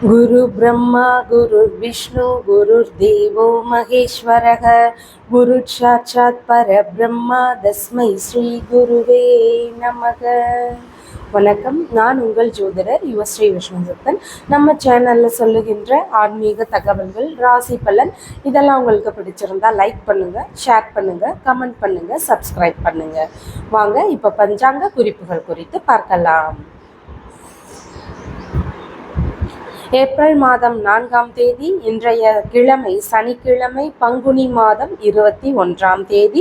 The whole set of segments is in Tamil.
गुरु ब्रह्मा गुरु विष्णु गुरुर्देवो महेश्वरः गुरु साक्षात् परब्रह्मा तस्मै ஸ்ரீ குருவே நமக. வணக்கம். நான் உங்கள் ஜோதிடர் யுவஸ்ரீ விஷ்ணுதத்தன். நம்ம சேனலில் சொல்லுகின்ற ஆன்மீக தகவல்கள், ராசி பலன் இதெல்லாம் உங்களுக்கு பிடிச்சிருந்தா லைக் பண்ணுங்கள், ஷேர் பண்ணுங்கள், கமெண்ட் பண்ணுங்கள், சப்ஸ்கிரைப் பண்ணுங்கள். வாங்க இப்போ பஞ்சாங்க குறிப்புகள் குறித்து பார்க்கலாம். ஏப்ரல் மாதம் 4ஆம் தேதி, இன்றைய கிழமை சனிக்கிழமை, பங்குனி மாதம் 21ஆம் தேதி.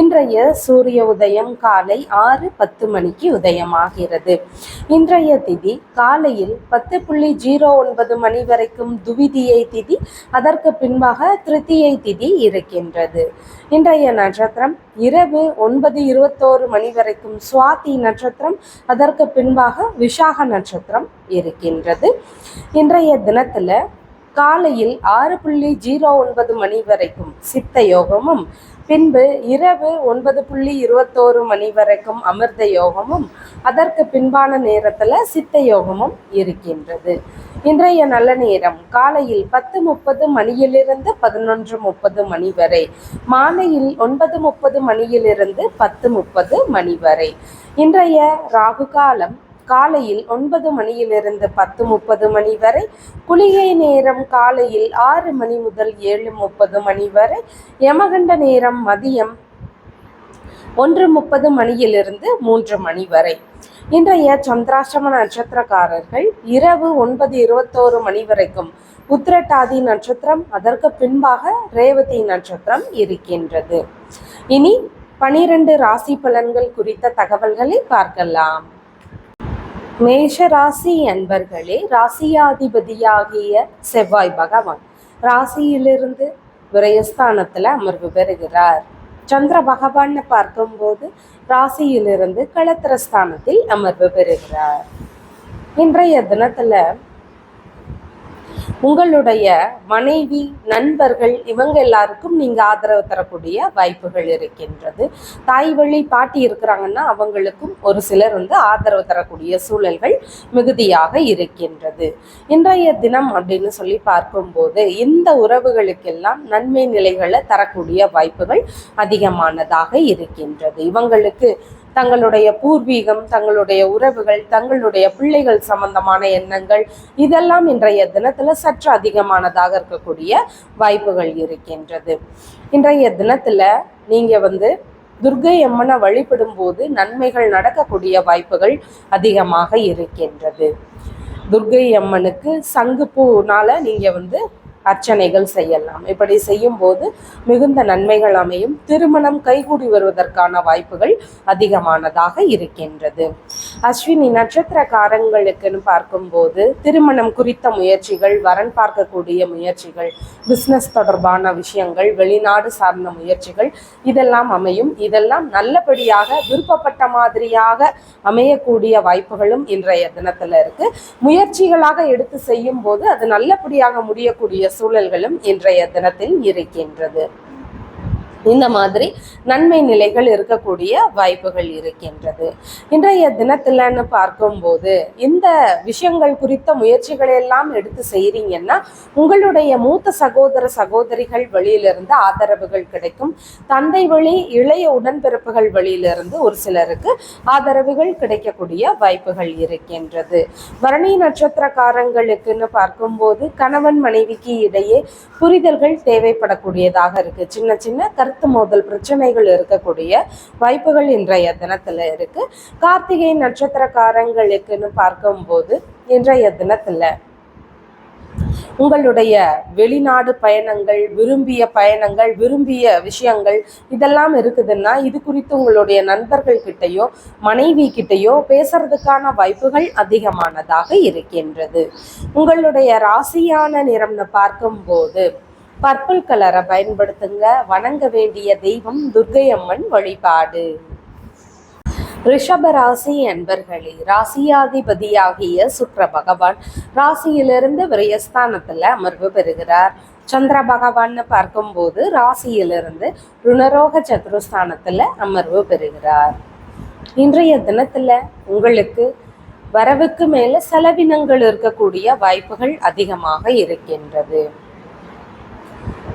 இன்றைய சூரிய உதயம் காலை 6:10 மணிக்கு உதயமாகிறது. இன்றைய திதி காலையில் 10:09 மணி வரைக்கும் துவிதியை திதி, அதற்கு பின்பாக திருத்தியை திதி இருக்கின்றது. இன்றைய நட்சத்திரம் இரவு 9:21 மணி வரைக்கும் சுவாதி நட்சத்திரம், அதற்கு பின்பாக விஷாக நட்சத்திரம் இருக்கின்றது. இன்றைய தினத்துல காலையில் 6:09 மணி வரைக்கும் சித்த யோகமும், பின்பு இரவு 9:21 மணி வரைக்கும் அமிர்த யோகமும், அதற்கு பின்பான நேரத்துல சித்த யோகமும் இருக்கின்றது. இன்றைய நல்ல நேரம் காலையில் 10:30 மணியிலிருந்து 11:30 மணி வரை, மாலையில் 9:30 மணியிலிருந்து 10:30 மணி வரை. இன்றைய ராகு காலம் காலையில் 9 மணியிலிருந்து 10:30 மணி வரை, குளிகை நேரம் காலையில் 6 மணி முதல் 7:30 மணி வரை, யமகண்ட நேரம் மதியம் 1:30 மணியிலிருந்து 3 மணி வரை. இன்றைய சந்திராஷ்டம நட்சத்திரக்காரர்கள் இரவு 9:21 மணி வரைக்கும் உத்திரட்டாதி நட்சத்திரம், அதற்கு பின்பாக ரேவதி நட்சத்திரம் இருக்கின்றது. இனி 12 ராசி பலன்கள் குறித்த தகவல்களை பார்க்கலாம். மேஷ ராசி அன்பர்களே, ராசியாதிபதியாகிய செவ்வாய் பகவான் ராசியிலிருந்து விரயஸ்தானத்தில் அமர்வு பெறுகிறார். சந்திர பகவான் பார்க்கும்போது ராசியிலிருந்து களத்திரஸ்தானத்தில் அமர்வு பெறுகிறார். இன்றைய தினத்துல உங்களுடைய மனைவி, நண்பர்கள் இவங்க எல்லாருக்கும் நீங்க ஆதரவு தரக்கூடிய வாய்ப்புகள் இருக்கின்றது. தாய் வழி பாட்டி இருக்கிறாங்கன்னா அவங்களுக்கும் ஒரு சிலர் ஆதரவு தரக்கூடிய சூழல்கள் மிகுதியாக இருக்கின்றது. இன்றைய தினம் அப்படின்னு சொல்லி பார்க்கும்போது இந்த உறவுகளுக்கெல்லாம் நன்மை நிலைகளை தரக்கூடிய வாய்ப்புகள் அதிகமானதாக இருக்கின்றது. இவங்களுக்கு தங்களுடைய பூர்வீகம், தங்களுடைய உறவுகள், தங்களுடைய பிள்ளைகள் சம்பந்தமான எண்ணங்கள் இதெல்லாம் இன்றைய தினத்துல சற்று அதிகமானதாக இருக்கக்கூடிய வாய்ப்புகள் இருக்கின்றது. இன்றைய தினத்துல நீங்க துர்க்கை அம்மனை வழிபடும் போது நன்மைகள் நடக்கக்கூடிய வாய்ப்புகள் அதிகமாக இருக்கின்றது. துர்க்கை அம்மனுக்கு சங்குப்பூனால நீங்க அர்ச்சனைகள் செய்யலாம். இப்படி செய்யும் போது மிகுந்த நன்மைகள் அமையும். திருமணம் கைகூடி வருவதற்கான வாய்ப்புகள் அதிகமானதாக இருக்கின்றது. அஸ்வினி நட்சத்திரக்காரங்களுக்குன்னு பார்க்கும்போது திருமணம் குறித்த முயற்சிகள், வரன் பார்க்கக்கூடிய முயற்சிகள், பிஸ்னஸ் தொடர்பான விஷயங்கள், வெளிநாடு சார்ந்த முயற்சிகள் இதெல்லாம் அமையும். இதெல்லாம் நல்லபடியாக விருப்பப்பட்ட மாதிரியாக அமையக்கூடிய வாய்ப்புகளும் இன்றைய தினத்துல இருக்கு. முயற்சிகளாக எடுத்து செய்யும் போது அது நல்லபடியாக முடியக்கூடிய சூழல்களும் இன்றைய தினத்தில் இருக்கின்றது. இந்த மாதிரி நன்மை நிலைகள் இருக்கக்கூடிய வாய்ப்புகள் இருக்கின்றது. இன்றைய தினத்தில்னு பார்க்கும்போது இந்த விஷயங்கள் குறித்த முயற்சிகளை எல்லாம் எடுத்து செய்கிறீங்கன்னா உங்களுடைய மூத்த சகோதர சகோதரிகள் வழியிலிருந்து ஆதரவுகள் கிடைக்கும். தந்தை வழி இளைய உடன்பிறப்புகள் வழியிலிருந்து ஒரு சிலருக்கு ஆதரவுகள் கிடைக்கக்கூடிய வாய்ப்புகள் இருக்கின்றது. பரணி நட்சத்திரக்காரங்களுக்குன்னு பார்க்கும்போது கணவன் மனைவிக்கு இடையே புரிதல்கள் தேவைப்படக்கூடியதாக இருக்கு. சின்ன சின்ன மோதல் பிரச்சனைகள் இருக்கக்கூடிய வாய்ப்புகள் இன்றைய தினத்துல இருக்கு. கார்த்திகை நட்சத்திரக்காரங்களுக்குன்னு பார்க்கும்போது இன்றைய தினத்துல உங்களுடைய வெளிநாடு பயணங்கள், விரும்பிய விஷயங்கள் இதெல்லாம் இருக்குதுன்னா இது குறித்து உங்களுடைய நண்பர்கள் கிட்டையோ மனைவி கிட்டையோ பேசுறதுக்கான வாய்ப்புகள் அதிகமானதாக இருக்கின்றது. உங்களுடைய ராசியான நிறம்னு பார்க்கும்போது பர்பிள் கலரை பயன்படுத்துங்க. வணங்க வேண்டிய தெய்வம் துர்க்கை அம்மன் வழிபாடு. ரிஷப ராசி அன்பர்களே, ராசியாதிபதியாகிய சுக்கிர பகவான் ராசியிலிருந்து விரயஸ்தானத்துல அமர்வு பெறுகிறார். சந்திர பகவான் பார்க்கும்போது ராசியிலிருந்து ருணரோக சதுரஸ்தானத்துல அமர்வு பெறுகிறார். இன்றைய தினத்துல உங்களுக்கு வரவுக்கு மேல செலவினங்கள் இருக்கக்கூடிய வாய்ப்புகள் அதிகமாக இருக்கின்றது.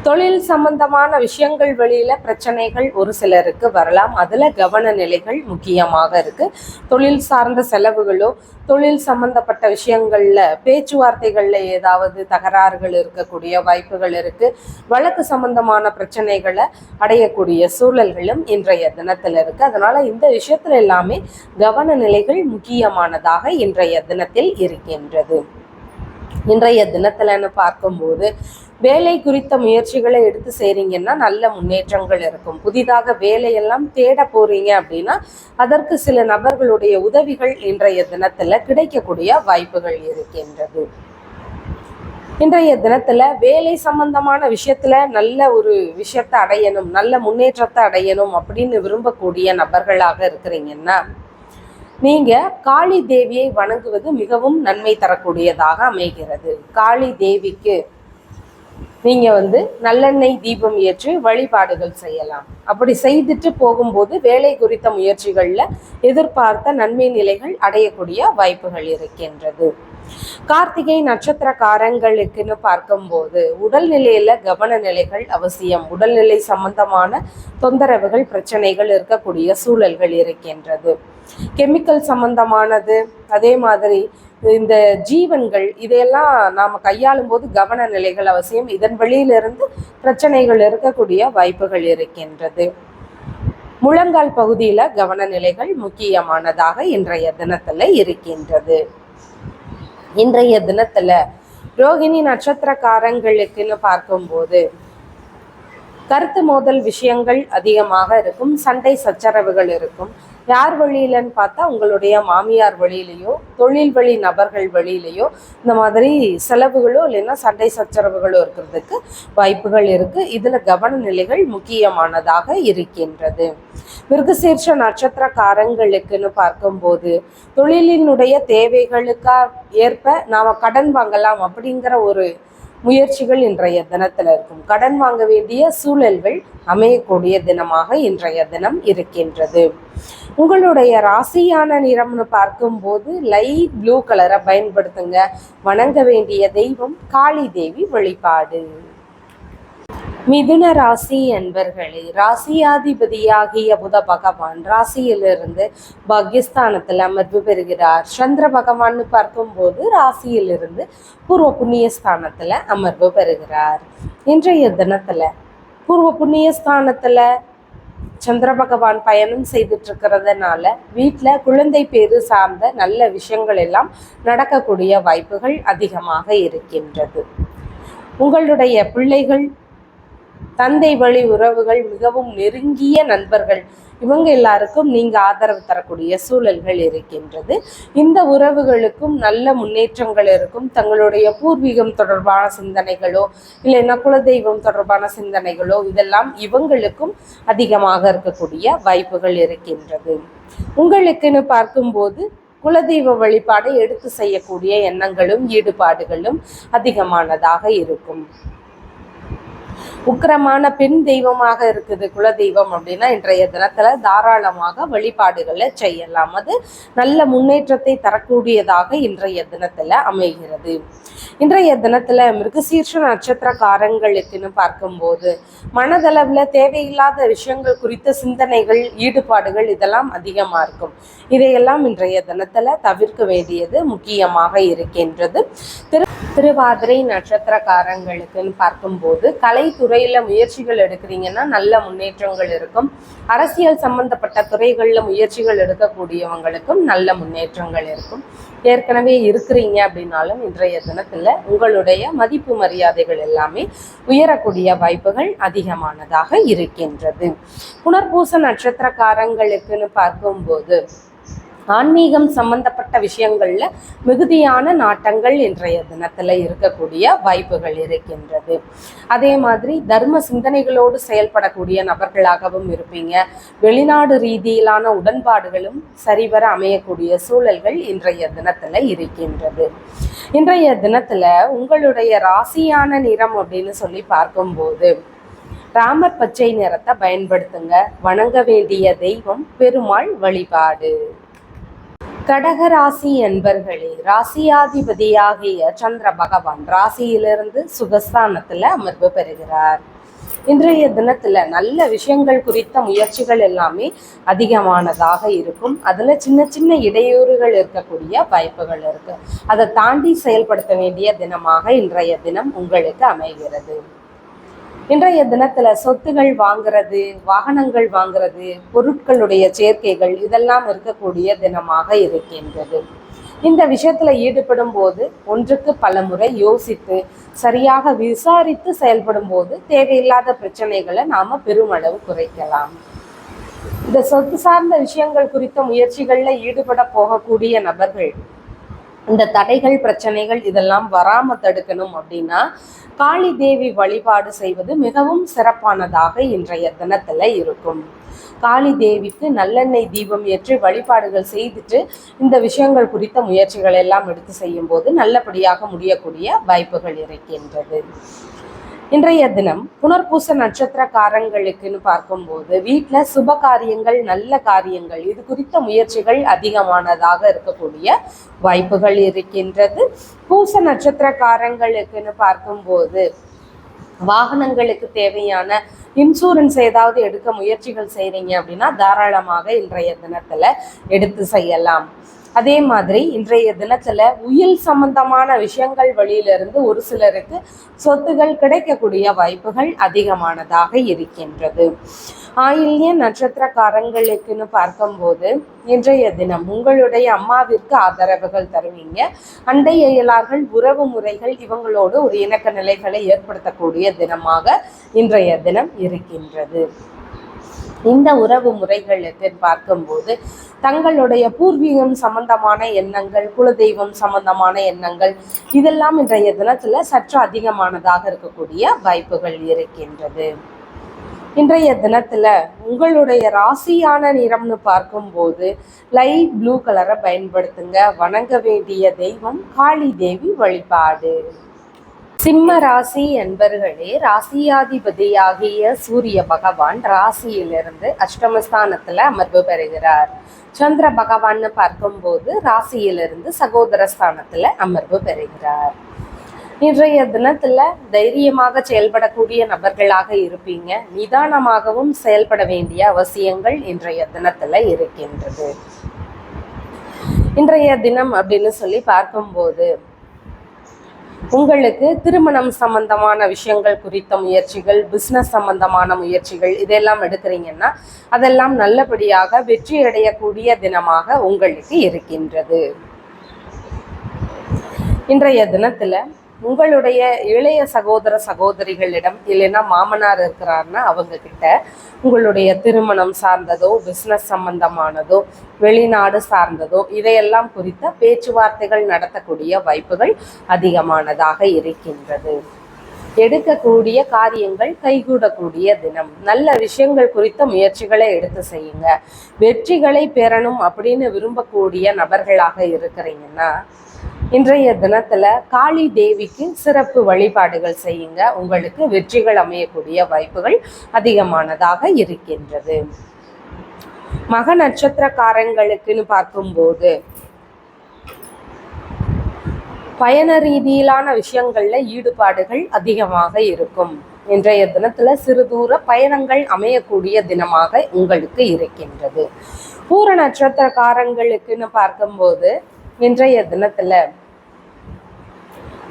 தொழில் சம்பந்தமான விஷயங்கள் வெளியில பிரச்சனைகள் ஒரு சிலருக்கு வரலாம். அதுல கவன நிலைகள் முக்கியமாக இருக்கு. தொழில் சார்ந்த செலவுகளோ தொழில் சம்பந்தப்பட்ட விஷயங்கள்ல பேச்சுவார்த்தைகள்ல ஏதாவது தகராறுகள் இருக்கக்கூடிய வாய்ப்புகள் இருக்கு. வழக்கு சம்பந்தமான பிரச்சனைகளை அடையக்கூடிய சூழல்களும் இன்றைய தினத்துல இருக்கு. அதனால இந்த விஷயத்துல எல்லாமே கவன நிலைகள் முக்கியமானதாக இன்றைய தினத்தில் இருக்கின்றது. இன்றைய தினத்துலன்னு பார்க்கும்போது வேலை குறித்த முயற்சிகளை எடுத்து செய்றீங்கன்னா நல்ல முன்னேற்றங்கள் இருக்கும். புதிதாக வேலையெல்லாம் தேட போறீங்க அப்படின்னா அதற்கு சில நபர்களுடைய உதவிகள் இன்றைய தினத்துல கிடைக்கக்கூடிய வாய்ப்புகள் இருக்கின்றது. இன்றைய தினத்துல வேலை சம்பந்தமான விஷயத்துல நல்ல ஒரு விஷயத்தை அடையணும், நல்ல முன்னேற்றத்தை அடையணும் அப்படின்னு விரும்பக்கூடிய நபர்களாக இருக்கிறீங்கன்னா நீங்க காளி தேவியை வணங்குவது மிகவும் நன்மை தரக்கூடியதாக அமைகிறது. காளி தேவிக்கு நீங்க நல்லெண்ணெய் தீபம் ஏற்றி வழிபாடுகள் செய்யலாம். அப்படி செய்துட்டு போகும்போது வேலை குறித்த முயற்சிகள்ல எதிர்பார்த்த நன்மை நிலைகள் அடையக்கூடிய வாய்ப்புகள் இருக்கின்றது. கார்த்திகை நட்சத்திரக்காரங்களுக்குன்னு பார்க்கும்போது உடல்நிலையில கவன நிலைகள் அவசியம். உடல்நிலை சம்பந்தமான தொந்தரவுகள் பிரச்சனைகள் இருக்கக்கூடிய சூழல்கள் இருக்கின்றது. கெமிக்கல் சம்பந்தமானது, அதே மாதிரி இந்த ஜீவன்கள், இதையெல்லாம் நாம் கையாளும் போது கவன நிலைகள் அவசியம். இதன் வெளியிலிருந்து பிரச்சனைகள் இருக்கக்கூடிய வாய்ப்புகள் இருக்கின்றது. முழங்கால் பகுதியில கவன நிலைகள் முக்கியமானதாக இன்றைய தினத்துல இருக்கின்றது. இன்றைய தினத்துல ரோகிணி நட்சத்திரக்காரங்களுக்குன்னு பார்க்கும்போது கருத்து மோதல் விஷயங்கள் அதிகமாக இருக்கும். சண்டை சச்சரவுகள் இருக்கும். யார் வழியிலன்னு பார்த்தா உங்களுடைய மாமியார் வழியிலையோ தொழில் வழி நபர்கள் வழியிலையோ இந்த மாதிரி செலவுகளோ இல்லைன்னா சண்டை சச்சரவுகளோ இருக்கிறதுக்கு வாய்ப்புகள் இருக்கு. இதுல கவன நிலைகள் முக்கியமானதாக இருக்கின்றது. மிருகசீர்ஷ நட்சத்திரக்காரங்களுக்குன்னு பார்க்கும்போது தொழிலினுடைய தேவைகளுக்கா ஏற்ப நாம கடன் வாங்கலாம் அப்படிங்கிற ஒரு முயற்சிகள் இன்றைய தினத்துல இருக்கும். கடன் வாங்க வேண்டிய சூழல்கள் அமையக்கூடிய தினமாக இன்றைய தினம் இருக்கின்றது. உங்களுடைய ராசியான நிறம்னு பார்க்கும்போது லைட் ப்ளூ கலரை பயன்படுத்துங்க. வணங்க வேண்டிய தெய்வம் காளி தேவி வழிபாடு. மிதுன ராசி என்பர்களே, ராசியாதிபதியாகிய புத பகவான் ராசியிலிருந்து பாக்யஸ்தானத்தில் அமர்வு பெறுகிறார். சந்திர பகவான்னு பார்க்கும்போது ராசியிலிருந்து பூர்வ புண்ணிய ஸ்தானத்துல அமர்வு பெறுகிறார். இன்றைய தினத்துல பூர்வ புண்ணிய ஸ்தானத்துல சந்திர பகவான் பயணம் செய்துட்டு இருக்கிறதுனால வீட்டில் குழந்தை பேரு சார்ந்த நல்ல விஷயங்கள் எல்லாம் நடக்கக்கூடிய வாய்ப்புகள் அதிகமாக இருக்கின்றது. உங்களுடைய பிள்ளைகள், தந்தை வழி உறவுகள், மிகவும் நெருங்கிய நண்பர்கள், இவங்க எல்லாருக்கும் நீங்க ஆதரவு தரக்கூடிய சூழல்கள் இருக்கின்றது. இந்த உறவுகளுக்கும் நல்ல முன்னேற்றங்கள் இருக்கும். தங்களுடைய பூர்வீகம் தொடர்பான சிந்தனைகளோ இல்லைன்னா குலதெய்வம் தொடர்பான சிந்தனைகளோ இதெல்லாம் இவங்களுக்கும் அதிகமாக இருக்கக்கூடிய வாய்ப்புகள் இருக்கின்றது. உங்களுக்குன்னு பார்க்கும்போது குலதெய்வ வழிபாடை எடுத்து செய்யக்கூடிய எண்ணங்களும் ஈடுபாடுகளும் அதிகமானதாக இருக்கும். உக்கிரமான பெண் தெய்வமாக இருக்குது குலதெய்வம் அப்படின்னா இன்றைய தினத்துல தாராளமாக வழிபாடுகளை செய்யலாம். அது நல்ல முன்னேற்றத்தை தரக்கூடியதாக இன்றைய தினத்துல அமைகிறது. இன்றைய தினத்துல மிருகசீர்ஷ நட்சத்திரக்காரங்களுக்குன்னு பார்க்கும்போது மனதளவுல தேவையில்லாத விஷயங்கள் குறித்த சிந்தனைகள், ஈடுபாடுகள் இதெல்லாம் அதிகமா இருக்கும். இதையெல்லாம் இன்றைய தினத்துல தவிர்க்க வேண்டியது முக்கியமாக இருக்கின்றது. திருவாதிரை நட்சத்திரக்காரங்களுக்குன்னு பார்க்கும்போது கலைத்துறையில முயற்சிகள் எடுக்கிறீங்கன்னா நல்ல முன்னேற்றங்கள் இருக்கும். அரசியல் சம்பந்தப்பட்ட துறைகளில் முயற்சிகள் எடுக்கக்கூடியவங்களுக்கும் நல்ல முன்னேற்றங்கள் இருக்கும். ஏற்கனவே இருக்கிறீங்க அப்படின்னாலும் இன்றைய தினத்துல உங்களுடைய மதிப்பு மரியாதைகள் எல்லாமே உயரக்கூடிய வாய்ப்புகள் அதிகமானதாக இருக்கின்றது. புனர்பூச நட்சத்திரக்காரங்களுக்குன்னு பார்க்கும்போது ஆன்மீகம் சம்பந்தப்பட்ட விஷயங்கள்ல மிகுதியான நாட்டங்கள் இன்றைய தினத்துல இருக்கக்கூடிய வாய்ப்புகள் இருக்கின்றது. அதே மாதிரி தர்ம சிந்தனைகளோடு செயல்படக்கூடிய நபர்களாகவும் இருப்பீங்க. வெளிநாடு ரீதியிலான உடன்பாடுகளும் சரிவர அமையக்கூடிய சூழல்கள் இன்றைய தினத்துல இருக்கின்றது. இன்றைய தினத்துல உங்களுடைய ராசியான நிறம் அப்படின்னு சொல்லி பார்க்கும்போது ராமர் பச்சை நிறத்தை பயன்படுத்துங்க. வணங்க வேண்டிய தெய்வம் பெருமாள் வழிபாடு. கடகராசி என்பர்களே, ராசியாதிபதியாகிய சந்திர பகவான் ராசியிலிருந்து சுகஸ்தானத்துல அமர்வு பெறுகிறார். இன்றைய தினத்துல நல்ல விஷயங்கள் குறித்த முயற்சிகள் எல்லாமே அதிகமானதாக இருக்கும். அதுல சின்ன சின்ன இடையூறுகள் இருக்கக்கூடிய வாய்ப்புகள் இருக்கு. அதை தாண்டி செயல்படுத்த வேண்டிய தினமாக இன்றைய தினம் உங்களுக்கு அமைகிறது. இன்றைய தினத்துல சொத்துகள் வாங்குறது, வாகனங்கள் வாங்குறது, பொருட்களுடைய சேர்க்கைகள் இதெல்லாம் இருக்கக்கூடிய தினமாக இருக்கின்றது. இந்த விஷயத்துல ஈடுபடும் போது ஒன்றுக்கு பல முறை யோசித்து சரியாக விசாரித்து செயல்படும் போது தேவையில்லாத பிரச்சனைகளை நாம பெருமளவு குறைக்கலாம். இந்த சொத்து சார்ந்த விஷயங்கள் குறித்த முயற்சிகள்ல ஈடுபட போகக்கூடிய நபர்கள் இந்த தடைகள் பிரச்சனைகள் இதெல்லாம் வராம தடுக்கணும் அப்படின்னா காளி தேவி வழிபாடு செய்வது மிகவும் சிறப்பானதாக இன்றைய தினத்துல இருக்கும். காளி தேவிக்கு நல்லெண்ணெய் தீபம் ஏற்றி வழிபாடுகள் செய்துட்டு இந்த விஷயங்கள் குறித்த முயற்சிகள் எல்லாம் எடுத்து செய்யும் போது நல்லபடியாக முடியக்கூடிய வாய்ப்புகள் இருக்கின்றது. இன்றைய தினம் புனர்பூச நட்சத்திரக்காரங்களுக்குன்னு பார்க்கும்போது வீட்டில் சுப காரியங்கள், நல்ல காரியங்கள் இது குறித்த முயற்சிகள் அதிகமானதாக இருக்கக்கூடிய வாய்ப்புகள் இருக்கின்றது. பூச நட்சத்திரக்காரங்களுக்குன்னு பார்க்கும்போது வாகனங்களுக்கு தேவையான இன்சூரன்ஸ் ஏதாவது எடுக்க முயற்சிகள் செய்கிறீங்க அப்படின்னா தாராளமாக இன்றைய தினத்துல எடுத்து செய்யலாம். அதே மாதிரி இன்றைய தினத்துல உயில் சம்பந்தமான விஷயங்கள் வழியிலிருந்து ஒரு சிலருக்கு சொத்துகள் கிடைக்கக்கூடிய வாய்ப்புகள் அதிகமானதாக இருக்கின்றது. ஆயில்ய நட்சத்திரக்காரங்களுக்குன்னு பார்க்கும்போது இன்றைய தினம் உங்களுடைய அம்மாவிற்கு ஆதரவுகள் தருவீங்க. அண்டை அயலார்கள், உறவு முறைகள் இவங்களோடு ஒரு இணக்க நிலைகளை ஏற்படுத்தக்கூடிய தினமாக இன்றைய தினம் இருக்கின்றது. இந்த உறவு முறைகளுக்கு பார்க்கும்போது தங்களுடைய பூர்வீகம் சம்பந்தமான எண்ணங்கள், குலதெய்வம் சம்பந்தமான எண்ணங்கள் இதெல்லாம் இன்றைய தினத்துல சற்று அதிகமானதாக இருக்கக்கூடிய வாய்ப்புகள் இருக்கின்றது. இன்றைய தினத்துல உங்களுடைய ராசியான நிறம்னு பார்க்கும்போது லைட் ப்ளூ கலரை பயன்படுத்துங்க. வணங்க வேண்டிய தெய்வம் காளி தேவி வழிபாடு. சிம்ம ராசி என்பர்களே, ராசியாதிபதியாகிய சூரிய பகவான் ராசியிலிருந்து அஷ்டமஸ்தானத்துல அமர்வு பெறுகிறார். சந்திர பகவான் பார்க்கும்போது ராசியிலிருந்து சகோதர ஸ்தானத்துல அமர்வு பெறுகிறார். இன்றைய தினத்துல தைரியமாக செயல்படக்கூடிய நபர்களாக இருப்பீங்க. நிதானமாகவும் செயல்பட வேண்டிய அவசியங்கள் இன்றைய தினத்துல இருக்கின்றது. இன்றைய தினம் அப்படின்னு சொல்லி பார்க்கும்போது உங்களுக்கு திருமணம் சம்பந்தமான விஷயங்கள் குறித்த முயற்சிகள், பிஸ்னஸ் சம்பந்தமான முயற்சிகள் இதெல்லாம் எடுக்கிறீங்கன்னா அதெல்லாம் நல்லபடியாக வெற்றி அடையக்கூடிய தினமாக உங்களுக்கு இருக்கின்றது. இன்றைய தினத்துல உங்களுடைய இளைய சகோதர சகோதரிகளிடம், இல்லைன்னா மாமனார் இருக்கிறாருன்னா அவங்க கிட்ட உங்களுடைய திருமணம் சார்ந்ததோ, பிஸ்னஸ் சம்பந்தமானதோ, வெளிநாடு சார்ந்ததோ இதையெல்லாம் குறித்த பேச்சுவார்த்தைகள் நடத்தக்கூடிய வாய்ப்புகள் அதிகமானதாக இருக்கின்றது. எடுக்கக்கூடிய காரியங்கள் கைகூடக்கூடிய தினம். நல்ல விஷயங்கள் குறித்த முயற்சிகளை எடுத்து செய்யுங்க. வெற்றிகளை பெறணும் அப்படின்னு விரும்பக்கூடிய நபர்களாக இருக்கிறீங்கன்னா இன்றைய தினத்துல காளி தேவிக்கு சிறப்பு வழிபாடுகள் செய்யுங்க. உங்களுக்கு வெற்றிகள் அமையக்கூடிய வாய்ப்புகள் அதிகமானதாக இருக்கின்றது. மக நட்சத்திரக்காரங்களுக்குன்னு பார்க்கும்போது பயண ரீதியிலான விஷயங்கள்ல ஈடுபாடுகள் அதிகமாக இருக்கும். இன்றைய தினத்துல சிறு தூர பயணங்கள் அமையக்கூடிய தினமாக உங்களுக்கு இருக்கின்றது. பூர நட்சத்திரக்காரங்களுக்குன்னு பார்க்கும்போது இன்றைய தினத்துல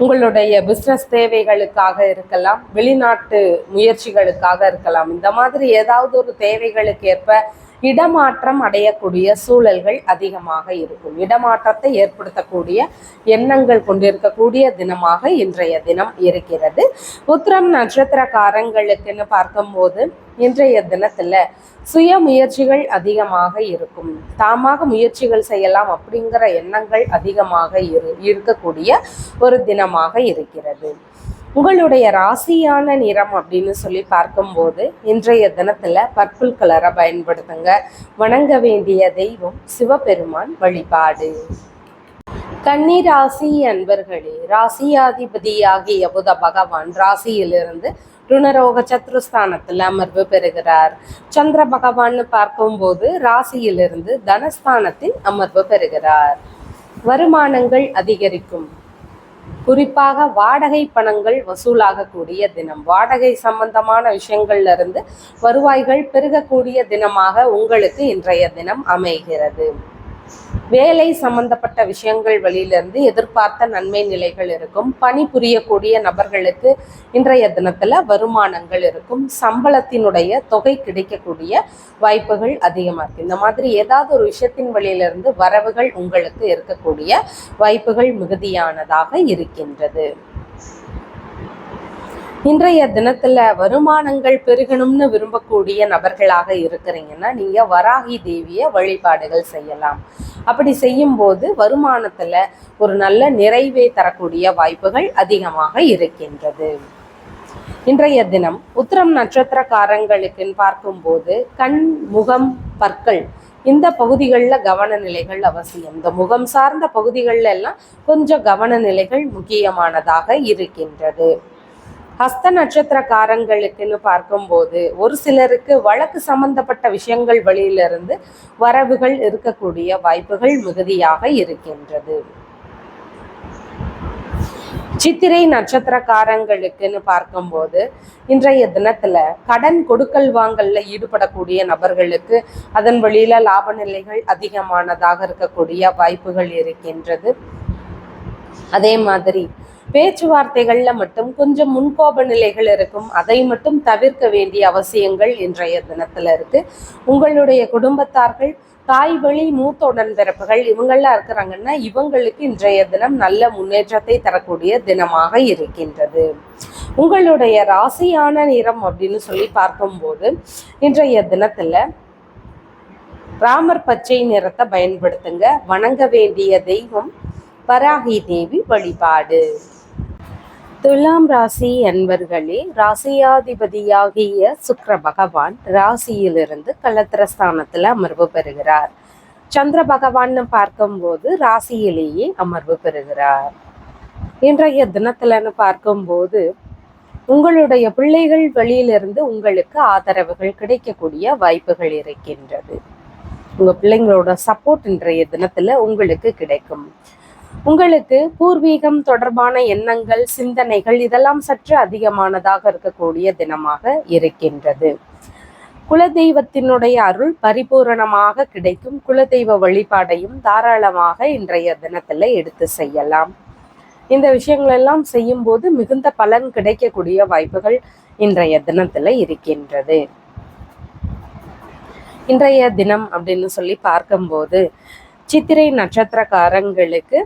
உங்களுடைய பிஸ்னஸ் தேவைகளுக்காக இருக்கலாம், வெளிநாட்டு முயற்சிகளுக்காக இருக்கலாம். இந்த மாதிரி ஏதாவது ஒரு தேவைகளுக்கு ஏற்ப இடமாற்றம் அடையக்கூடிய சூழல்கள் அதிகமாக இருக்கும். இடமாற்றத்தை ஏற்படுத்தக்கூடிய எண்ணங்கள் கொண்டிருக்கக்கூடிய தினமாக இன்றைய தினம் இருக்கிறது. உத்திரம் நட்சத்திரக்காரங்களுக்குன்னு பார்க்கும்போது இன்றைய தினத்துல சுய முயற்சிகள் அதிகமாக இருக்கும். தாமாக முயற்சிகள் செய்யலாம் அப்படிங்கிற எண்ணங்கள் அதிகமாக இருக்கக்கூடிய ஒரு தினமாக இருக்கிறது. உங்களுடைய ராசியான நிறம் அப்படின்னு சொல்லி பார்க்கும்போது இன்றைய தினத்துல பர்பிள் கலரை பயன்படுத்துங்க. வணங்க வேண்டிய தெய்வம் சிவபெருமான் வழிபாடு. கன்னி ராசி அன்பர்களே, ராசியாதிபதியாகிய புத பகவான் ராசியிலிருந்து ருணரோக சத்ருஸ்தானத்தில் அமர்வு பெறுகிறார். சந்திர பகவான் பார்க்கும்போது ராசியிலிருந்து தனஸ்தானத்தில் அமர்வு பெறுகிறார். வருமானங்கள் அதிகரிக்கும். குறிப்பாக வாடகை பணங்கள் வசூலாகக்கூடிய தினம். வாடகை சம்பந்தமான விஷயங்கள்ல இருந்து வருவாய்கள் பெருகக்கூடிய தினமாக உங்களுக்கு இன்றைய தினம் அமைகிறது. வேலை சம்பந்தப்பட்ட விஷயங்கள் வழியிலிருந்து எதிர்பார்த்த நன்மை நிலைகள் இருக்கும். பணி புரியக்கூடிய நபர்களுக்கு இன்றைய தினத்துல வருமானங்கள் இருக்கும். சம்பளத்தினுடைய தொகை கிடைக்கக்கூடிய வாய்ப்புகள் அதிகமாக இருக்கு. இந்த மாதிரி ஏதாவது ஒரு விஷயத்தின் வழியிலிருந்து வரவுகள் உங்களுக்கு இருக்கக்கூடிய வாய்ப்புகள் மிகுதியானதாக இருக்கின்றது. இன்றைய தினத்துல வருமானங்கள் பெருகணும்னு விரும்பக்கூடிய நபர்களாக இருக்கிறீங்கன்னா நீங்க வராகி தேவிய வழிபாடுகள் செய்யலாம். அப்படி செய்யும் போது வருமானத்துல ஒரு நல்ல நிறைவை தரக்கூடிய வாய்ப்புகள் அதிகமாக இருக்கின்றது. இன்றைய தினம் உத்திரம் நட்சத்திரக்காரங்களுக்குன்னு பார்க்கும்போது கண், முகம், பற்கள் இந்த பகுதிகளில் கவன நிலைகள் அவசியம். இந்த முகம் சார்ந்த பகுதிகளில் எல்லாம் கொஞ்சம் கவன நிலைகள் முக்கியமானதாக இருக்கின்றது. ஹஸ்த நட்சத்திரக்காரங்களுக்குன்னு பார்க்கும்போது ஒரு சிலருக்கு வழக்கு சம்பந்தப்பட்ட விஷயங்கள் வழியிலிருந்து வரவுகள் இருக்கக்கூடிய வாய்ப்புகள் மிகுதியாக இருக்கின்றது. சித்திரை நட்சத்திரக்காரங்களுக்குன்னு பார்க்கும்போது இன்றைய தினத்துல கடன் கொடுக்கல் வாங்கல்ல ஈடுபடக்கூடிய நபர்களுக்கு அதன் வழியில லாப நிலைகள் அதிகமானதாக இருக்கக்கூடிய வாய்ப்புகள் இருக்கின்றது. அதே மாதிரி பேச்சுவார்த்தைகள்ல மட்டும் கொஞ்சம் முன்கோப நிலைகள் இருக்கும். அதை மட்டும் தவிர்க்க வேண்டிய அவசியங்கள் இன்றைய தினத்துல இருக்கு. உங்களுடைய குடும்பத்தார்கள், தாய் வழி மூத்த உடன்பிறப்புகள் இவங்கெல்லாம் இருக்கிறாங்கன்னா இவங்களுக்கு இன்றைய தினம் நல்ல முன்னேற்றத்தை தரக்கூடிய தினமாக இருக்கின்றது. உங்களுடைய ராசியான நிறம் அப்படின்னு சொல்லி பார்க்கும்போது இன்றைய தினத்துல ராமர் பச்சை நிறத்தை பயன்படுத்துங்க. வணங்க வேண்டிய தெய்வம் வராகி தேவி வழிபாடு. துலாம் ராசி அன்பர்களே, ராசியாதிபதியாகிய சுக்கிர பகவான் ராசியிலிருந்து களத்திரஸ்தானத்துல அமர்வு பெறுகிறார். சந்திர பகவான் பார்க்கும்போது ராசியிலேயே அமர்வு பெறுகிறார். இன்றைய தினத்துலன்னு பார்க்கும்போது உங்களுடைய பிள்ளைகள் வழியிலிருந்து உங்களுக்கு ஆதரவுகள் கிடைக்கக்கூடிய வாய்ப்புகள் இருக்கின்றது. உங்க பிள்ளைங்களோட சப்போர்ட் இன்றைய தினத்துல உங்களுக்கு கிடைக்கும். உங்களுக்கு பூர்வீகம் தொடர்பான எண்ணங்கள், சிந்தனைகள் இதெல்லாம் சற்று அதிகமானதாக இருக்கக்கூடிய தினமாக இருக்கின்றது. குலதெய்வத்தினுடைய அருள் பரிபூரணமாக கிடைக்கும். குலதெய்வ வழிபாடையும் தாராளமாக இன்றைய தினத்துல எடுத்து செய்யலாம். இந்த விஷயங்கள் எல்லாம் செய்யும் போது மிகுந்த பலன் கிடைக்கக்கூடிய வாய்ப்புகள் இன்றைய தினத்துல இருக்கின்றது. இன்றைய தினம் அப்படின்னு சொல்லி பார்க்கும்போது சித்திரை நட்சத்திரக்காரங்களுக்கு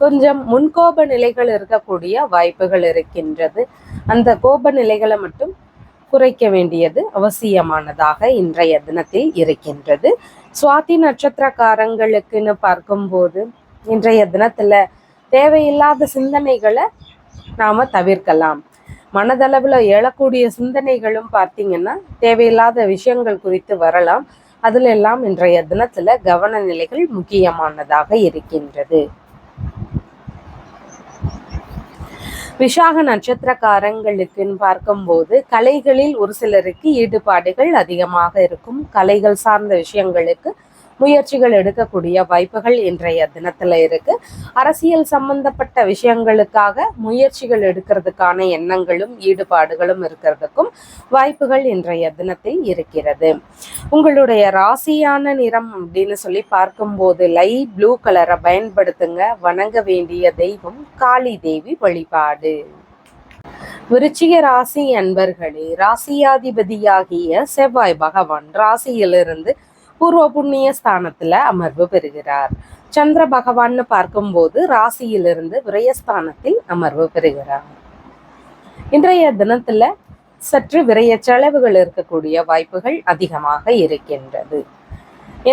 கொஞ்சம் முன்கோப நிலைகள் இருக்கக்கூடிய வாய்ப்புகள் இருக்கின்றது. அந்த கோப நிலைகளை மட்டும் குறைக்க வேண்டியது அவசியமானதாக இன்றைய தினத்தில் இருக்கின்றது. சுவாதி நட்சத்திரக்காரங்களுக்குன்னு பார்க்கும்போது இன்றைய தினத்துல தேவையில்லாத சிந்தனைகளை நாம தவிர்க்கலாம். மனதளவில் எழக்கூடிய சிந்தனைகளும் பார்த்தீங்கன்னா தேவையில்லாத விஷயங்கள் குறித்து வரலாம். அதுல எல்லாம் இன்றைய தினத்துல கவன நிலைகள் முக்கியமானதாக இருக்கின்றது. விஷாக நட்சத்திரக்காரங்களுக்குன்னு பார்க்கும்போது கலைகளில் ஒரு சிலருக்கு ஈடுபாடுகள் அதிகமாக இருக்கும். கலைகள் சார்ந்த விஷயங்களுக்கு முயற்சிகள் எடுக்கக்கூடிய வாய்ப்புகள் இன்றைய தினத்துல இருக்கு. அரசியல் சம்பந்தப்பட்ட விஷயங்களுக்காக முயற்சிகள் எடுக்கிறதுக்கான எண்ணங்களும் ஈடுபாடுகளும் இருக்கிறதுக்கும் வாய்ப்புகள் இன்றைய தினத்தில் இருக்கிறது. உங்களுடைய ராசியான நிறம் அப்படின்னு சொல்லி பார்க்கும்போது லைட் ப்ளூ கலரை பயன்படுத்துங்க. வணங்க வேண்டிய தெய்வம் காளி தேவி வழிபாடு. விருச்சிக ராசி அன்பர்களே, ராசியாதிபதியாகிய செவ்வாய் பகவான் ராசியிலிருந்து பூர்வ புண்ணிய ஸ்தானத்துல அமர்வு பெறுகிறார். சந்திர பகவான்னு பார்க்கும்போது ராசியிலிருந்து விரயஸ்தானத்தில் அமர்வு பெறுகிறார். இன்றைய தினத்துல சற்று விரய செலவுகள் இருக்கக்கூடிய வாய்ப்புகள் அதிகமாக இருக்கின்றது.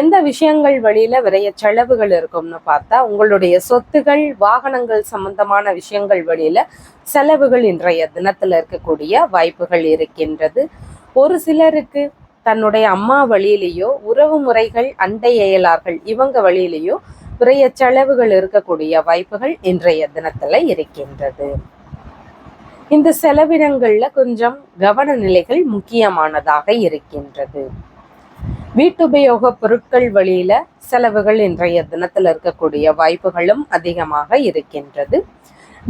எந்த விஷயங்கள் வழியில விரைய செலவுகள் இருக்கும்னு பார்த்தா உங்களுடைய சொத்துகள், வாகனங்கள் சம்பந்தமான விஷயங்கள் வழியில செலவுகள் இன்றைய தினத்துல இருக்கக்கூடிய வாய்ப்புகள் இருக்கின்றது. ஒரு சிலருக்கு தன்னுடைய அம்மா வழியிலேயோ, உறவு முறைகள், அண்டை அயலார்கள் இவங்க வழியிலேயோ விரைய செலவுகள் இருக்கக்கூடிய வாய்ப்புகள் இன்றைய தினத்துல இருக்கின்றது. இந்த செலவினங்கள்ல கொஞ்சம் கவன நிலைகள் முக்கியமானதாக இருக்கின்றது. வீட்டுபயோக பொருட்கள் வழியில செலவுகள் இன்றைய தினத்துல இருக்கக்கூடிய வாய்ப்புகளும் அதிகமாக இருக்கின்றது.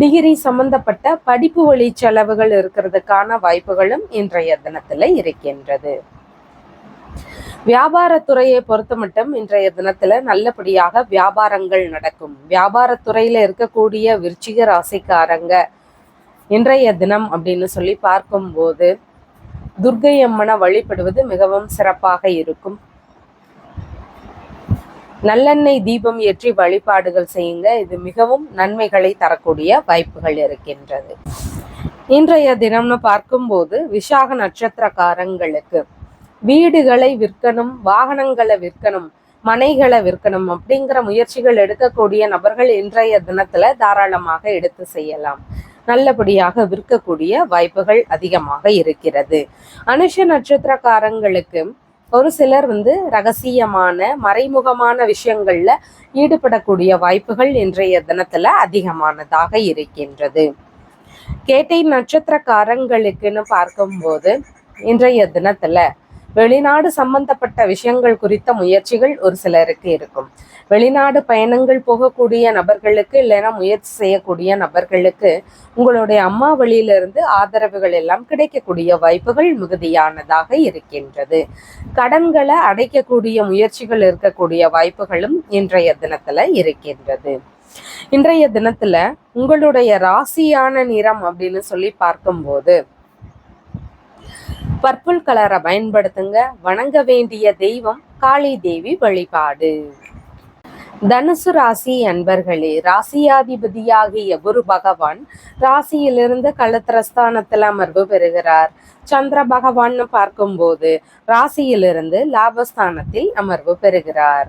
டிகிரி சம்பந்தப்பட்ட படிப்பு வழி செலவுகள் இருக்கிறதுக்கான வாய்ப்புகளும் இன்றைய தினத்துல இருக்கின்றது. வியாபாரத்துறையை பொறுத்த மட்டும் இன்றைய தினத்துல நல்லபடியாக வியாபாரங்கள் நடக்கும். வியாபாரத்துறையில இருக்கக்கூடிய விருச்சிக ராசிக்காரங்க இன்றைய தினம் அப்படின்னு சொல்லி பார்க்கும்போது துர்க்கை அம்மனை வழிபடுவது மிகவும் சிறப்பாக இருக்கும். நல்லெண்ணெய் தீபம் ஏற்றி வழிபாடுகள் செய்யுங்க. இது மிகவும் நன்மைகளை தரக்கூடிய வாய்ப்புகள் இருக்கின்றது. இன்றைய தினம்னு பார்க்கும்போது விசாக நட்சத்திரக்காரங்களுக்கு வீடுகளை விற்கணும், வாகனங்களை விற்கணும், மனைகளை விற்கணும் அப்படிங்கிற முயற்சிகள் எடுக்கக்கூடிய நபர்கள் இன்றைய தினத்துல தாராளமாக எடுத்து செய்யலாம். நல்லபடியாக விற்கக்கூடிய வாய்ப்புகள் அதிகமாக இருக்கிறது. அனுஷ நட்சத்திரக்காரங்களுக்கு ஒரு சிலர் ரகசியமான மறைமுகமான விஷயங்கள்ல ஈடுபடக்கூடிய வாய்ப்புகள் இன்றைய தினத்துல அதிகமானதாக இருக்கின்றது. கேட்டை நட்சத்திரக்காரங்களுக்குன்னு பார்க்கும்போது இன்றைய தினத்துல வெளிநாடு சம்பந்தப்பட்ட விஷயங்கள் குறித்த முயற்சிகள் ஒரு சிலருக்கு இருக்கும். வெளிநாடு பயணங்கள் போகக்கூடிய நபர்களுக்கு இல்லைன்னா முயற்சி செய்யக்கூடிய நபர்களுக்கு உங்களுடைய அம்மா வழியிலிருந்து ஆதரவுகள் எல்லாம் கிடைக்கக்கூடிய வாய்ப்புகள் மிகுதியானதாக இருக்கின்றது. கடன்களை அடைக்கக்கூடிய முயற்சிகள் இருக்கக்கூடிய வாய்ப்புகளும் இன்றைய தினத்துல இருக்கின்றது. இன்றைய தினத்துல உங்களுடைய ராசியான நிறம் அப்படின்னு சொல்லி பார்க்கும்போது பர்பிள் கலரை பயன்படுத்துங்க. வணங்க வேண்டிய தெய்வம் காளி தேவி வழிபாடு. தனுசு ராசி அன்பர்களே, ராசியாதிபதியாகிய குரு பகவான் ராசியிலிருந்து களத்திரஸ்தானத்தில் அமர்வு பெறுகிறார். சந்திர பகவான் பார்க்கும்போது ராசியிலிருந்து லாபஸ்தானத்தில் அமர்வு பெறுகிறார்.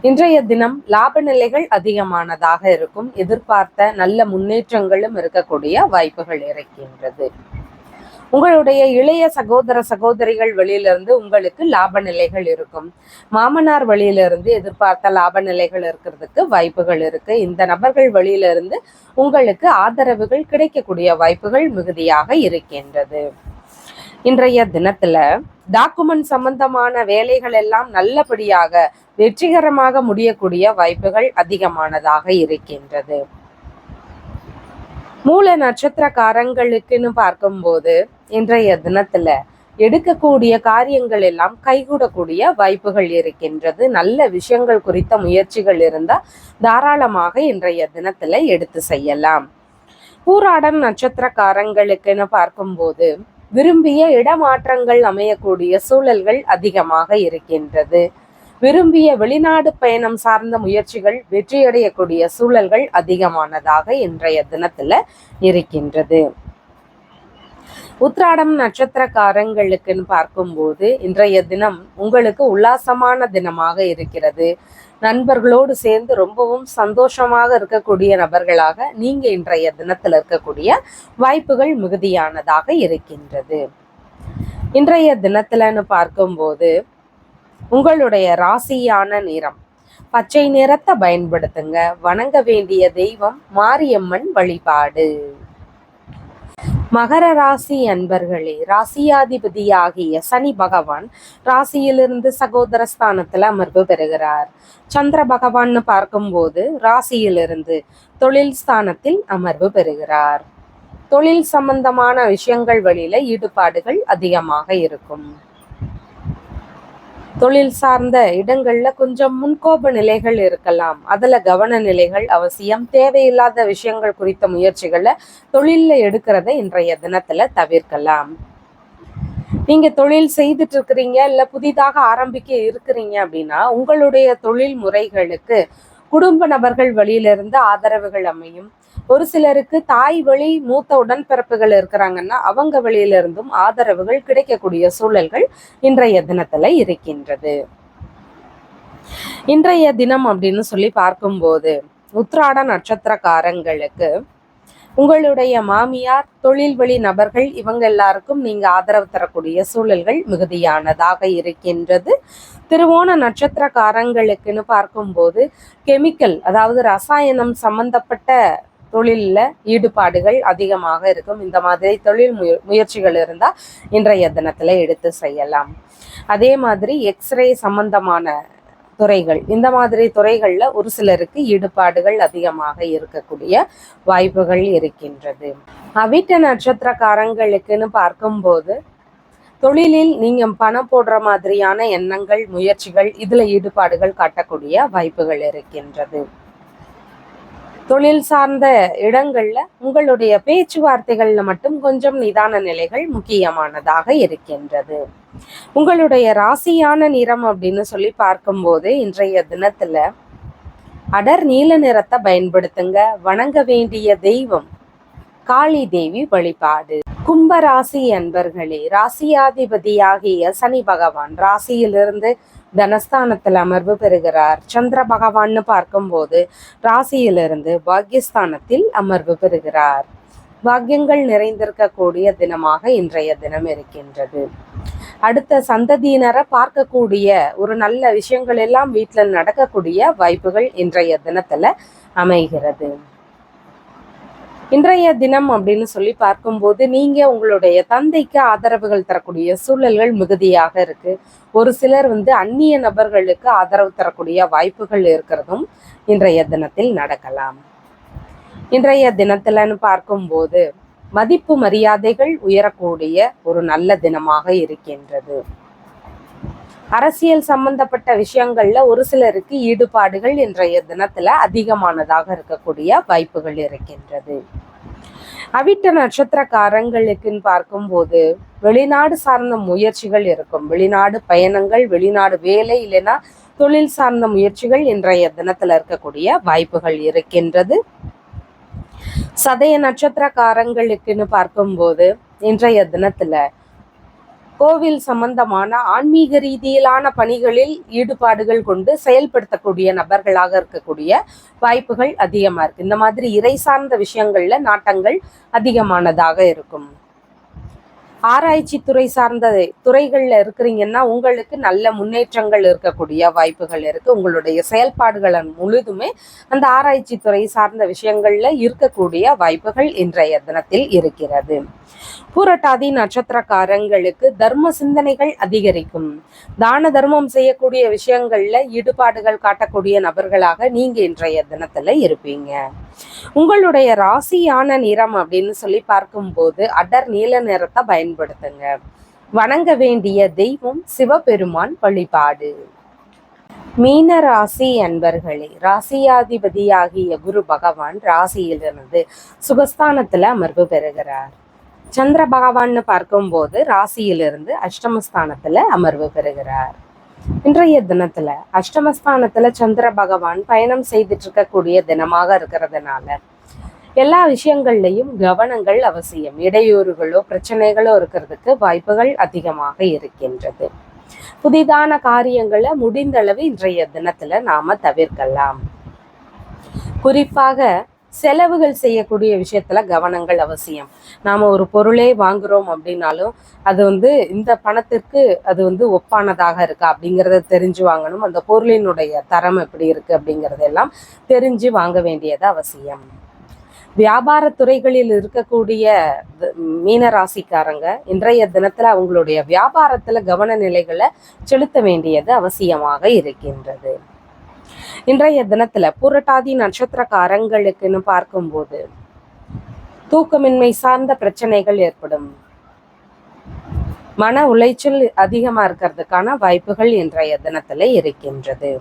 இன்றைய தினம் லாப நிலைகள் அதிகமானதாக இருக்கும். எதிர்பார்த்த நல்ல முன்னேற்றங்களும் இருக்கக்கூடிய வாய்ப்புகள் இருக்கின்றது. உங்களுடைய இளைய சகோதர சகோதரிகள் வழியிலிருந்து உங்களுக்கு லாப நிலைகள் இருக்கும். மாமனார் வழியிலிருந்து எதிர்பார்த்த லாப நிலைகள் இருக்கிறதுக்கு வாய்ப்புகள் இருக்கு. இந்த நபர்கள் வழியிலிருந்து உங்களுக்கு ஆதரவுகள் கிடைக்கக்கூடிய வாய்ப்புகள் மிகுதியாக இருக்கின்றது. இன்றைய தினத்துல டாக்குமெண்ட் சம்பந்தமான வேலைகள் எல்லாம் நல்லபடியாக வெற்றிகரமாக முடியக்கூடிய வாய்ப்புகள் அதிகமானதாக இருக்கின்றது. மூல நட்சத்திரக்காரங்களுக்குன்னு பார்க்கும்போது இன்றைய தினத்துல எடுக்கக்கூடிய காரியங்கள் எல்லாம் கைகூடக்கூடிய வாய்ப்புகள் இருக்கின்றது. நல்ல விஷயங்கள் குறித்த முயற்சிகள் இருந்தா தாராளமாக இன்றைய தினத்துல எடுத்து செய்யலாம். பூராடம் நட்சத்திரக்காரங்களுக்குன்னு பார்க்கும்போது விரும்பிய இடமாற்றங்கள் அமையக்கூடிய சூழல்கள் அதிகமாக இருக்கின்றது. விரும்பிய வெளிநாடு பயணம் சார்ந்த முயற்சிகள் வெற்றியடையக்கூடிய சூழல்கள் அதிகமானதாக இன்றைய தினத்துல இருக்கின்றது. உத்திராடம் நட்சத்திரக்காரங்களுக்குன்னு பார்க்கும்போது இன்றைய தினம் உங்களுக்கு உல்லாசமான தினமாக இருக்கிறது. நண்பர்களோடு சேர்ந்து ரொம்பவும் சந்தோஷமாக இருக்கக்கூடிய நபர்களாக நீங்க இன்றைய தினத்துல இருக்கக்கூடிய வாய்ப்புகள் மிகுதியானதாக இருக்கின்றது. இன்றைய தினத்துலன்னு பார்க்கும்போது உங்களுடைய ராசியான நிறம் பச்சை நிறத்தை பயன்படுத்துங்க. வணங்க வேண்டிய தெய்வம் மாரியம்மன் வழிபாடு. மகர ராசி அன்பர்களே, ராசியாதிபதியாகிய சனி பகவான் ராசியிலிருந்து சகோதர ஸ்தானத்துல அமர்வு பெறுகிறார். சந்திர பகவான் பார்க்கும்போது ராசியிலிருந்து தொழில் ஸ்தானத்தில் அமர்வு பெறுகிறார். தொழில் சம்பந்தமான விஷயங்கள் வழியில ஈடுபாடுகள் அதிகமாக இருக்கும். தொழில் சார்ந்த இடங்கள்ல கொஞ்சம் முன்கோப நிலைகள் இருக்கலாம். அதுல கவன நிலைகள் அவசியம். தேவையில்லாத விஷயங்கள் குறித்த முயற்சிகளை தொழில்ல எடுக்கிறத இன்றைய தினத்துல தவிர்க்கலாம். நீங்க தொழில் செய்துட்டு இருக்கிறீங்க இல்ல புதிதாக ஆரம்பிக்க இருக்கிறீங்க அப்படின்னா உங்களுடைய தொழில் முறைகளுக்கு குடும்ப நபர்கள் வழியிலிருந்து ஆதரவுகள் அமையும். ஒரு சிலருக்கு தாய் வழி மூத்த உடன்பிறப்புகள் இருக்கிறாங்கன்னா அவங்க வழியிலிருந்தும் ஆதரவுகள் கிடைக்கக்கூடிய சூழல்கள் இன்றைய தினத்துல இருக்கின்றது. இன்றைய தினம் அப்படின்னு சொல்லி பார்க்கும்போது உத்திராட நட்சத்திரக்காரங்களுக்கு உங்களுடைய மாமியார், தொழில் வழி நபர்கள் இவங்க எல்லாருக்கும் நீங்க ஆதரவு தரக்கூடிய சூழல்கள் மிகுதியானதாக இருக்கின்றது. திருவோண நட்சத்திரக்காரங்களுக்குன்னு பார்க்கும்போது கெமிக்கல், அதாவது ரசாயனம் சம்பந்தப்பட்ட தொழிலில் ஈடுபாடுகள் அதிகமாக இருக்கும். இந்த மாதிரி தொழில் முயற்சிகள் இருந்தால் இன்றைய தினத்தில் எடுத்து செய்யலாம். அதே மாதிரி எக்ஸ்ரே சம்பந்தமான துறைகள், இந்த மாதிரி துறைகளில் ஒரு சிலருக்கு ஈடுபாடுகள் அதிகமாக இருக்கக்கூடிய வாய்ப்புகள் இருக்கின்றது. அவிட்ட நட்சத்திரக்காரங்களுக்குன்னு பார்க்கும்போது தொழிலில் நீங்கள் பணம் போடுற மாதிரியான எண்ணங்கள், முயற்சிகள், இதில் ஈடுபாடுகள் காட்டக்கூடிய வாய்ப்புகள் இருக்கின்றது. தொழில் சார்ந்த இடங்கள்ல உங்களுடைய பேச்சுவார்த்தைகள்ல மட்டும் கொஞ்சம் நிதான நிலைகள் முக்கியமானதாக இருக்கின்றது. உங்களுடைய ராசியான நிறம் அப்படின்னு சொல்லி பார்க்கும்போது இன்றைய தினத்துல அடர் நீல நிறத்தை பயன்படுத்துங்க. வணங்க வேண்டிய தெய்வம் காளி தேவி வழிபாடு. கும்ப ராசி அன்பர்களே, ராசியாதிபதியாகிய சனி பகவான் ராசியிலிருந்து தனஸ்தானத்தில் அமர்வு பெறுகிறார். சந்திர பகவான்னு பார்க்கும்போது ராசியிலிருந்து பாக்யஸ்தானத்தில் அமர்வு பெறுகிறார். பாக்கியங்கள் நிறைந்திருக்கக்கூடிய தினமாக இன்றைய தினம் இருக்கின்றது. அடுத்த சந்ததியினரை பார்க்கக்கூடிய ஒரு நல்ல விஷயங்கள் எல்லாம் வீட்டில் நடக்கக்கூடிய வாய்ப்புகள் இன்றைய தினத்துல அமைகிறது. இன்றைய தினம் அப்படின்னு சொல்லி பார்க்கும்போது நீங்க உங்களுடைய தந்தைக்கு ஆதரவுகள் தரக்கூடிய சூழல்கள் மிகுதியாக இருக்கு. ஒரு சிலர் அந்நிய நபர்களுக்கு ஆதரவு தரக்கூடிய வாய்ப்புகள் இருக்கிறதும் இன்றைய தினத்தில் நடக்கலாம். இன்றைய தினத்துலன்னு பார்க்கும்போது மதிப்பு மரியாதைகள் உயரக்கூடிய ஒரு நல்ல தினமாக இருக்கின்றது. அரசியல் சம்பந்தப்பட்ட விஷயங்கள்ல ஒரு சிலருக்கு ஈடுபாடுகள் இன்றைய தினத்துல அதிகமானதாக இருக்கக்கூடிய வாய்ப்புகள் இருக்கின்றது. அவிட்ட நட்சத்திரக்காரங்களுக்குன்னு பார்க்கும்போது வெளிநாடு சார்ந்த முயற்சிகள் இருக்கும். வெளிநாடு பயணங்கள், வெளிநாடு வேலை, இல்லைன்னா தொழில் சார்ந்த முயற்சிகள் இன்றைய தினத்துல இருக்கக்கூடிய வாய்ப்புகள் இருக்கின்றது. சதய நட்சத்திரக்காரங்களுக்குன்னு பார்க்கும்போது இன்றைய தினத்துல கோவில் சம்பந்தமான ஆன்மீக ரீதியிலான பணிகளில் ஈடுபாடுகள் கொண்டு செயல்படுத்தக்கூடிய நபர்களாக இருக்கக்கூடிய வாய்ப்புகள் அதிகமாக இருக்கு. இந்த மாதிரி இறை சார்ந்த விஷயங்கள்ல நாட்டங்கள் அதிகமானதாக இருக்கும். ஆராய்ச்சி துறை சார்ந்த துறைகள்ல இருக்கிறீங்கன்னா உங்களுக்கு நல்ல முன்னேற்றங்கள் இருக்கக்கூடிய வாய்ப்புகள் இருக்கு. உங்களுடைய செயல்பாடுகள் முழுதுமே அந்த ஆராய்ச்சி துறை சார்ந்த விஷயங்கள்ல இருக்கக்கூடிய வாய்ப்புகள் இன்றைய தினத்தில் இருக்கிறது. பூரட்டாதி நட்சத்திரக்காரங்களுக்கு தர்ம சிந்தனைகள் அதிகரிக்கும். தான தர்மம் செய்யக்கூடிய விஷயங்கள்ல ஈடுபாடுகள் காட்டக்கூடிய நபர்களாக நீங்க இன்றைய தினத்துல இருப்பீங்க. உங்களுடைய ராசியான நிறம் அப்படின்னு சொல்லி பார்க்கும்போது அடர் நீல நிறத்தை பயன்படுத்துங்க. வணங்க வேண்டிய தெய்வம் சிவபெருமான் வழிபாடு. மீன ராசி அன்பர்களே, ராசியாதிபதியாகிய குரு பகவான் ராசியிலிருந்து சுகஸ்தானத்துல அமர்வு பெறுகிறார். சந்திர பகவான்னு பார்க்கும்போது ராசியிலிருந்து அஷ்டமஸ்தானத்துல அமர்வு பெறுகிறார். இன்றைய தினத்துல அஷ்டமஸ்தானத்துல சந்திர பகவான் பயணம் செய்துட்டு இருக்கக்கூடிய தினமாக இருக்கிறதுனால எல்லா விஷயங்கள்லையும் கவனங்கள் அவசியம். இடையூறுகளோ பிரச்சனைகளோ இருக்கிறதுக்கு வாய்ப்புகள் அதிகமாக இருக்கின்றது. புதிதான காரியங்களை முடிந்த அளவு இன்றைய தினத்துல நாம தவிர்க்கலாம். குறிப்பாக செலவுகள் செய்யக்கூடிய விஷயத்துல கவனங்கள் அவசியம். நாம ஒரு பொருளே வாங்குறோம் அப்படின்னாலும் அது இந்த பணத்திற்கு அது ஒப்பானதாக இருக்கா அப்படிங்கிறத தெரிஞ்சு வாங்கணும். அந்த பொருளினுடைய தரம் எப்படி இருக்கு அப்படிங்கிறதெல்லாம் தெரிஞ்சு வாங்க வேண்டியது அவசியம். வியாபார துறைகளில் இருக்கக்கூடிய மீனராசிக்காரங்க இன்றைய தினத்துல அவங்களுடைய வியாபாரத்துல கவன நிலைகளை செலுத்த வேண்டியது அவசியமாக இருக்கின்றது. இன்றைய தினத்துல பூரட்டாதி நட்சத்திரக்காரங்களுக்குன்னு பார்க்கும்போது தூக்கமின்மை சார்ந்த பிரச்சனைகள் ஏற்படும். மன உளைச்சல் அதிகமா இருக்கிறதுக்கான வாய்ப்புகள் இன்றைய தினத்துல இருக்கின்றது.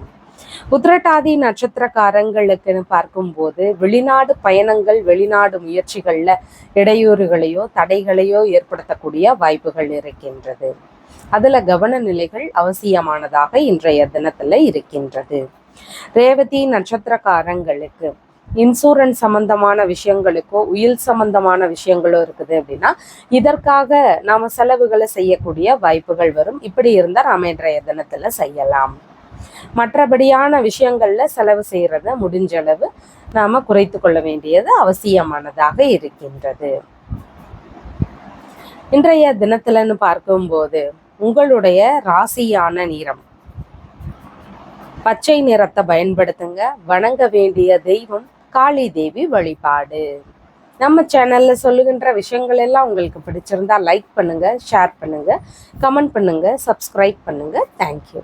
உத்திரட்டாதி நட்சத்திரக்காரங்களுக்குன்னு பார்க்கும்போது வெளிநாடு பயணங்கள், வெளிநாடு முயற்சிகள்ல இடையூறுகளையோ தடைகளையோ ஏற்படுத்தக்கூடிய வாய்ப்புகள் இருக்கின்றது. அதுல கவன நிலைகள் அவசியமானதாக இன்றைய தினத்துல இருக்கின்றது. ரேவதி நட்சத்திரக்காரங்களுக்கு இன்சூரன்ஸ் சம்பந்தமான விஷயங்களுக்கோ உயில் சம்பந்தமான விஷயங்களோ இருக்குது அப்படின்னா இதற்காக நாம செலவுகளை செய்யக்கூடிய வாய்ப்புகள் வரும். இப்படி இருந்தால் நாம இன்றைய தினத்துல செய்யலாம். மற்றபடியான விஷயங்கள்ல செலவு செய்யறத முடிஞ்ச அளவு நாம குறைத்து கொள்ள வேண்டியது அவசியமானதாக இருக்கின்றது. இன்றைய தினத்துலன்னு பார்க்கும்போது உங்களுடைய ராசியான நிறம் பச்சை நிறத்தை பயன்படுத்துங்க. வணங்க வேண்டிய தெய்வம் காளி தேவி வழிபாடு. நம்ம சேனலில் சொல்லுகின்ற விஷயங்கள் எல்லாம் உங்களுக்கு பிடிச்சிருந்தா லைக் பண்ணுங்கள், ஷேர் பண்ணுங்கள், கமெண்ட் பண்ணுங்கள், சப்ஸ்கிரைப் பண்ணுங்கள். தேங்க்யூ.